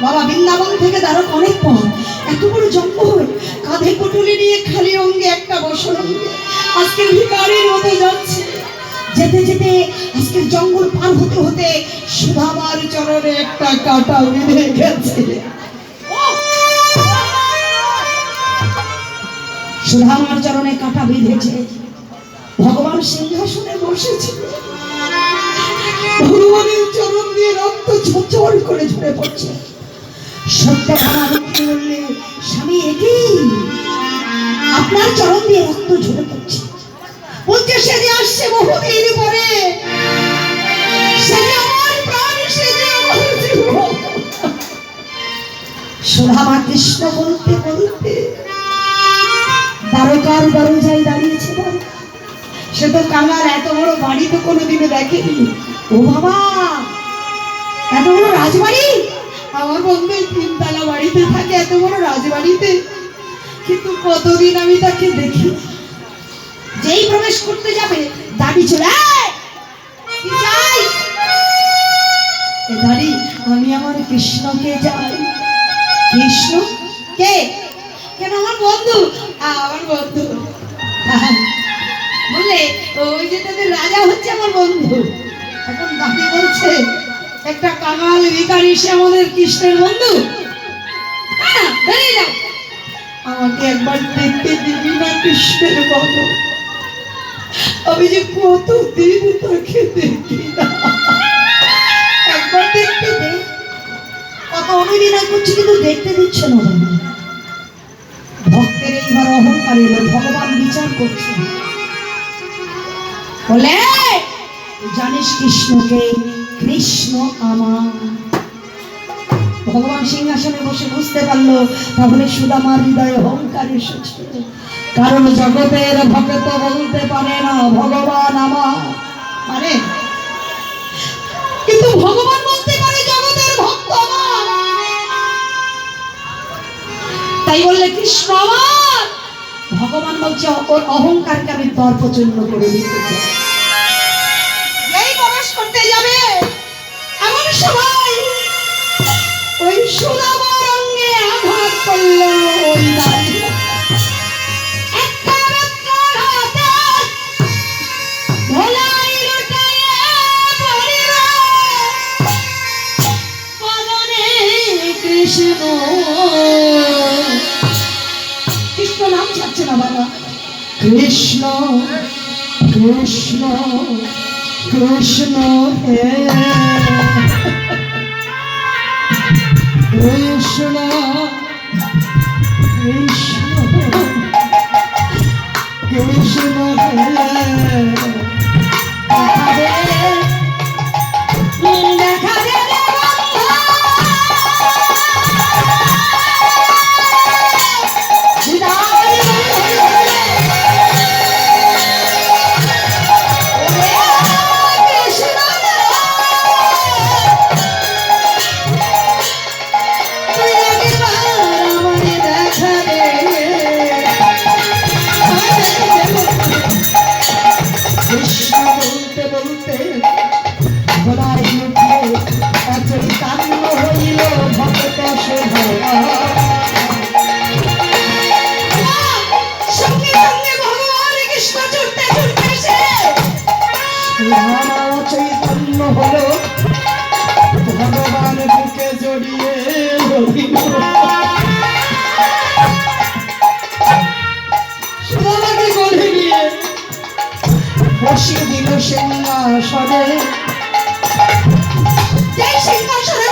বাবা বৃন্দাবন থেকে দ্বারক অনেক পথ, এত বড় জঙ্গল, কাঁধে পুটুলি নিয়ে খালি অঙ্গে একটা বসন অঙ্গে আজকের ভিখারির মতো যাচ্ছে। যেতে যেতে আজকের জঙ্গল পার হতে হতে সুধামার চরণে একটা কাঁটা বিঁধে গেছে। সুধামার চরণে কাঁটা বিঁধেছে। ভগবান সিংহাসনে বসেছিল, ভগবানের চরণ দিয়ে রক্ত ঝরঝর করে ঝরে পড়ছে। সত্যভামা রুক্মিণী বললে, স্বামী একই আপনার চরণ দিয়ে রক্ত ঝরে পড়ছে। বলছে সে যে আসছে বহুদিন পরে, সে যে আমার প্রাণ, সে যে আমার জীবন। সুধামা কৃষ্ণ বলতে বলতে দ্বারকার দরজায় দাঁড়িয়েছে। সে তো কাঙাল, এত বড় বাড়ি তো কোনোদিনও দেখেনি। ও বাবা, এত বড় রাজবাড়ি! আমার বন্ধু তিনতলা বাড়িতে থাকে, এত বড় রাজবাড়িতে, কিন্তু কতদিন আমি তাকে দেখি। যেই প্রবেশ করতে যাবে দাঁড়ি চলে, দাঁড়ি আমি আমার কৃষ্ণকে যাই। কৃষ্ণ কে? কেন আমার বন্ধু, আমার বন্ধু বললে ওই যে তাদের রাজা হচ্ছে আমার বন্ধু। এখন দাদি বলছে একটা কাঙাল ভিখারি সে আমাদের কৃষ্ণের বন্ধু? আমাকে একবার দেখতে দিবি না কৃষ্ণের বন্ধু? আমি যে কতদিন তাকে দেখি না, একবার দেখতে দে। কত অভিনয় করছি কিন্তু দেখতে দিচ্ছ না। ভক্তের এইবার অহংকার এলো, ভগবান বিচার করছে। বলে জানিস কৃষ্ণকে? কৃষ্ণ আমার। ভগবান সিংহাসনে বসে বুঝতে পারলো তাহলে সুদামার হৃদয়ে অহংকার এসেছে। কারণ জগতের ভক্ত বলতে পারে না ভগবান আমার, মানে কিন্তু ভগবান বলতে পারে জগতের ভক্ত আমার। তাই বললে কৃষ্ণ আমার। ভগবান বলছে ওর অহংকারকে আমি দর্পচূর্ণ করে দিতে চাই। এই প্রবেশ করতে যাবে এমন সময় ওই সুদামার অঙ্গে আঘাত করল ওই নারী। কৃষ্ণ নাম ছাড়ছে না বাবা। কৃষ্ণ কৃষ্ণ কৃষ্ণ হে কৃষ্ণ কৃষ্ণ কৃষ্ণ হে দেখা দে চৈতন্য হলো ভগবান বুকে জড়িয়ে সুদামাকে কোলে নিয়ে বসিয়ে দিল সিংহাসনে। যে সিংহাসনে